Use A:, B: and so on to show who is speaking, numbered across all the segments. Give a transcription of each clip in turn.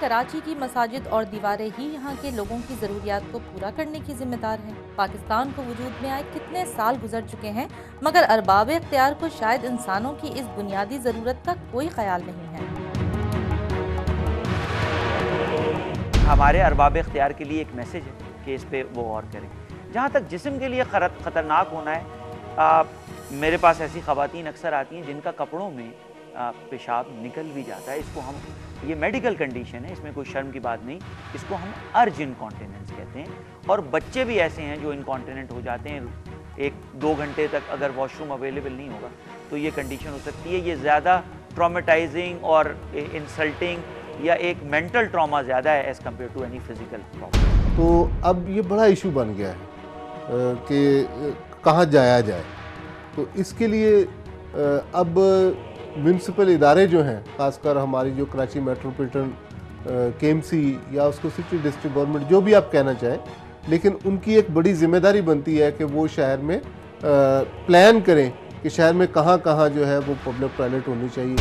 A: कराची की मसाजिद और दीवारें ही यहाँ के लोगों की ज़रूरियात को पूरा करने की जिम्मेदार हैं। पाकिस्तान को वजूद में आए कितने साल गुजर चुके हैं, मगर अरबाब इख्तियार को शायद इंसानों की इस बुनियादी ज़रूरत का कोई ख्याल नहीं है।
B: हमारे अरबाब इख्तियार के लिए एक मैसेज है कि इस पे वो गौर करें। जहाँ तक जिस्म के लिए ख़तरनाक होना है, मेरे पास ऐसी ख़वातीन अक्सर आती हैं जिनका कपड़ों में पेशाब निकल भी जाता है। इसको हम, ये मेडिकल कंडीशन है, इसमें कोई शर्म की बात नहीं, इसको हम अर्ज इनकॉन्टिनेंस कहते हैं। और बच्चे भी ऐसे हैं जो इनकॉन्टिनेंट हो जाते हैं, 1-2 घंटे तक अगर वॉशरूम अवेलेबल नहीं होगा तो ये कंडीशन हो सकती है। ये ज़्यादा ट्रॉमेटाइजिंग और इंसल्टिंग या एक मेंटल ट्रॉमा ज़्यादा है as compare to any physical problem.
C: तो अब ये बड़ा इशू बन गया है कि कहाँ जाया जाए। तो इसके लिए अब म्यूनसिपल इदारे जो हैं, खासकर हमारी जो कराची मेट्रोपॉलिटन केएमसी या उसको सिटी डिस्ट्रिक्ट गवर्नमेंट जो भी आप कहना चाहें, लेकिन उनकी एक बड़ी जिम्मेदारी बनती है कि वो शहर में प्लान करें कि शहर में कहाँ कहाँ जो है वो पब्लिक टॉयलेट होनी चाहिए।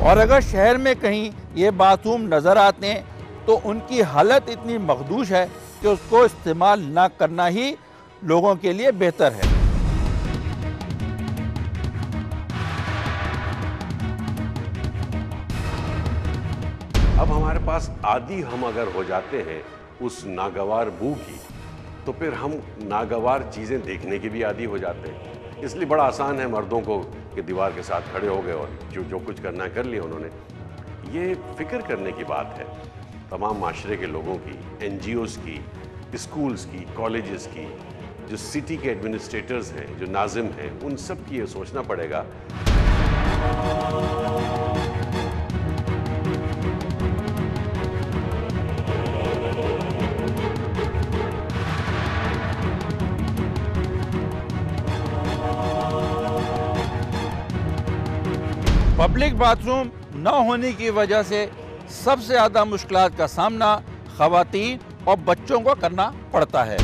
D: और अगर शहर में कहीं ये बाथरूम नज़र आते हैं तो उनकी हालत इतनी मखदूश है कि उसको इस्तेमाल ना करना ही लोगों के लिए बेहतर है।
E: अब हमारे पास आदी हम अगर हो जाते हैं उस नागवार बू की, तो फिर हम नागवार चीज़ें देखने के भी आदी हो जाते हैं। इसलिए बड़ा आसान है मर्दों को कि दीवार के साथ खड़े हो गए और जो कुछ करना है कर लिया उन्होंने। ये फिक्र करने की बात है तमाम माशरे के लोगों की, NGOs की, स्कूल्स की, कॉलेजेस की, जो सिटी के एडमिनिस्ट्रेटर्स हैं, जो नाजिम हैं, उन सब की ये सोचना पड़ेगा।
D: पब्लिक बाथरूम न होने की वजह से सबसे ज़्यादा मुश्किलात का सामना ख़वातीन और बच्चों को करना पड़ता है।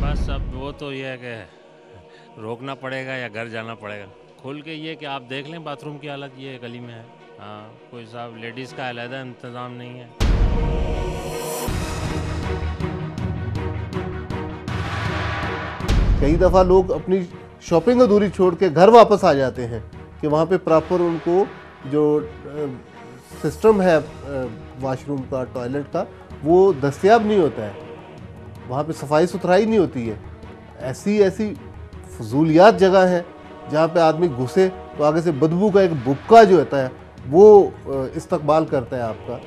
F: बस अब वो तो ये है कि रोकना पड़ेगा या घर जाना पड़ेगा। खुल के ये कि आप देख लें बाथरूम की हालत ये गली में है। हाँ, कोई साहब लेडीज़ का अलहदा इंतज़ाम नहीं है।
C: कई दफ़ा लोग अपनी शॉपिंग अधूरी छोड़ के घर वापस आ जाते हैं कि वहाँ पे प्रॉपर उनको जो सिस्टम है वॉशरूम का, टॉयलेट का, वो दस्तयाब नहीं होता है। वहाँ पे सफाई सुथराई नहीं होती है। ऐसी फजूलियात जगह है जहाँ पे आदमी घुसे तो आगे से बदबू का एक बुक्का जो होता है वो इस्तकबाल करता है आपका।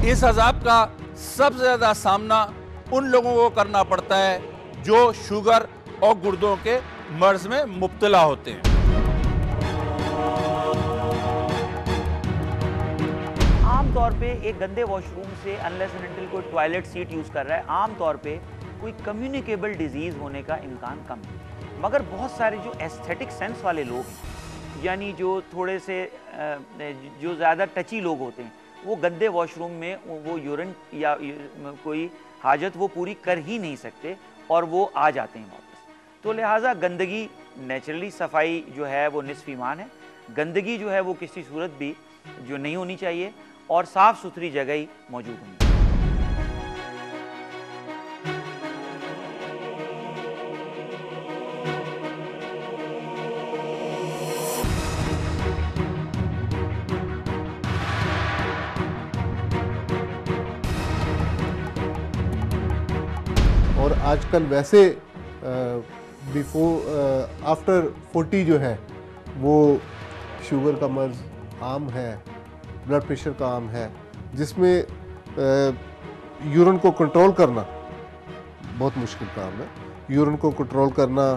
D: इस अजाब का सबसे ज़्यादा सामना उन लोगों को करना पड़ता है जो शुगर और गुर्दों के मर्ज में मुब्तला होते हैं।
B: आम तौर पे एक गंदे वॉशरूम से अनलेस एंड अनटिल कोई टॉयलेट सीट यूज़ कर रहा है, आम तौर पे कोई कम्युनिकेबल डिजीज़ होने का इम्कान कम है। मगर बहुत सारे जो एस्थेटिक सेंस वाले लोग हैं, यानी जो थोड़े से जो ज़्यादा टची लोग होते हैं, वो गंदे वॉशरूम में वो यूरिन या कोई हाजत वो पूरी कर ही नहीं सकते और वो आ जाते हैं वापस। तो लिहाजा गंदगी, नेचुरली सफाई जो है वो निस्फ ईमान है। गंदगी जो है वो किसी सूरत भी जो नहीं होनी चाहिए और साफ़ सुथरी जगह ही मौजूद होनी चाहिए।
C: और आजकल वैसे आफ्टर 40 जो है वो शुगर का मर्ज़ आम है, ब्लड प्रेशर का आम है, जिसमें यूरिन को कंट्रोल करना बहुत मुश्किल काम है। यूरिन को कंट्रोल करना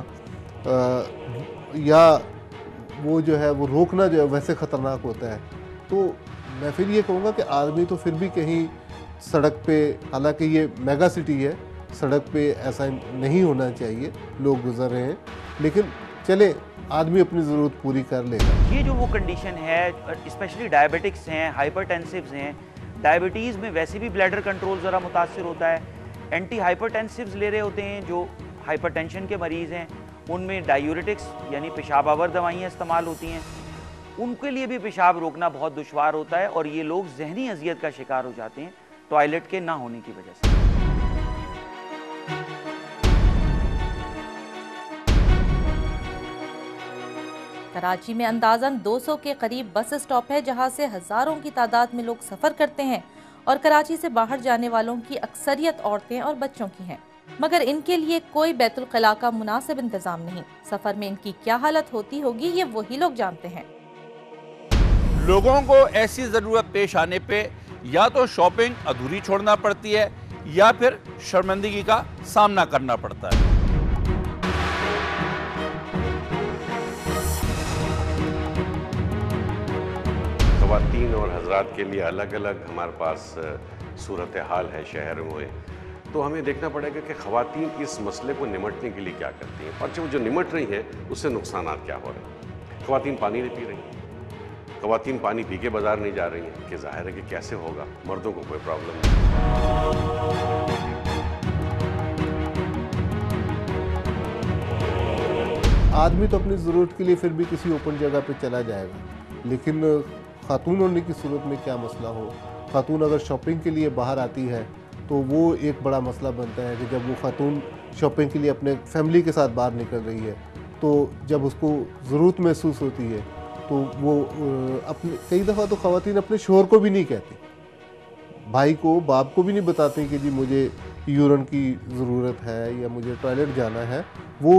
C: या वो जो है वो रोकना जो है वैसे ख़तरनाक होता है। तो मैं फिर ये कहूँगा कि आदमी तो फिर भी कहीं सड़क पे, हालांकि ये मेगा सिटी है सड़क पे ऐसा नहीं होना चाहिए, लोग गुजर रहे हैं, लेकिन चले आदमी अपनी ज़रूरत पूरी कर लेगा।
B: ये जो वो कंडीशन है, स्पेशली डायबिटिक्स हैं, हाइपरटेंसिव्स हैं, डायबिटीज़ में वैसे भी ब्लैडर कंट्रोल ज़रा मुतासर होता है, एंटी हाइपरटेंसिव्स ले रहे होते हैं जो हाइपरटेंशन के मरीज़ हैं, उनमें डायूरेटिक्स यानी पेशाब आवर दवाइयाँ इस्तेमाल होती हैं, उनके लिए भी पेशाब रोकना बहुत दुश्वार होता है और ये लोग जहनी अजियत का शिकार हो जाते हैं टॉयलेट के ना होने की वजह से।
A: कराची में अंदाज़न 200 के करीब बस स्टॉप है जहां से हज़ारों की तादाद में लोग सफ़र करते हैं और कराची से बाहर जाने वालों की अक्सरियत औरतें और बच्चों की हैं, मगर इनके लिए कोई बैतुल क़िला का मुनासिब इंतज़ाम नहीं। सफ़र में इनकी क्या हालत होती होगी ये वही लोग जानते हैं।
D: लोगों को ऐसी ज़रूरत पेश आने पे या तो शॉपिंग अधूरी छोड़ना पड़ती है या फिर शर्मिंदगी का सामना करना पड़ता है।
E: ख़वातीन और हज़रात के लिए अलग अलग हमारे पास सूरत हाल है शहरों में, तो हमें देखना पड़ेगा कि ख़वातीन इस मसले को निमटने के लिए क्या करती हैं और जो निमट रही हैं उससे नुकसानात क्या हो रहे हैं। ख़वातीन पानी नहीं पी रही, ख़वातीन पानी पी के बाज़ार नहीं जा रही हैं, कि ज़ाहिर है कि कैसे होगा, मर्दों को कोई प्रॉब्लम नहीं।
C: आदमी तो अपनी ज़रूरत के लिए फिर भी किसी ओपन जगह पे चला जाएगा, लेकिन खातून होने की सूरत में क्या मसला हो। खातून अगर शॉपिंग के लिए बाहर आती है तो वो एक बड़ा मसला बनता है कि जब वो खातून शॉपिंग के लिए अपने फैमिली के साथ बाहर निकल रही है तो जब उसको ज़रूरत महसूस होती है तो वो अपने कई दफ़ा तो ख़वातीन अपने शोहर को भी नहीं कहती, भाई को, बाप को भी नहीं बताते कि जी मुझे यूरिन की ज़रूरत है या मुझे टॉयलेट जाना है। वो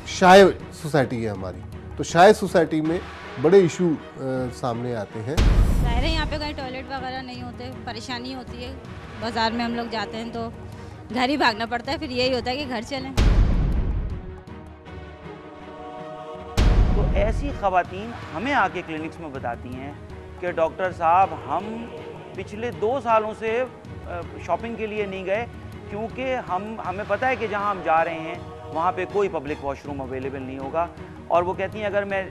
C: शाय सोसाइटी है हमारी, तो शाय सोसाइटी में बड़े इशू सामने आते हैं।
G: ज़ाहिर है यहाँ पे कहीं टॉयलेट वगैरह नहीं होते, परेशानी होती है। बाज़ार में हम लोग जाते हैं तो घर ही भागना पड़ता है, फिर यही होता है कि घर चलें।
B: तो ऐसी ख़वातीन हमें आके क्लिनिक्स में बताती हैं कि डॉक्टर साहब हम पिछले 2 सालों से शॉपिंग के लिए नहीं गए क्योंकि हमें पता है कि जहाँ हम जा रहे हैं वहाँ पे कोई पब्लिक वॉशरूम अवेलेबल नहीं होगा, और वो कहती हैं अगर मैं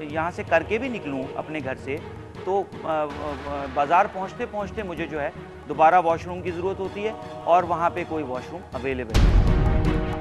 B: यहाँ से करके भी निकलूँ अपने घर से तो बाज़ार पहुँचते पहुँचते मुझे जो है दोबारा वॉशरूम की ज़रूरत होती है और वहाँ पे कोई वॉशरूम अवेलेबल नहीं।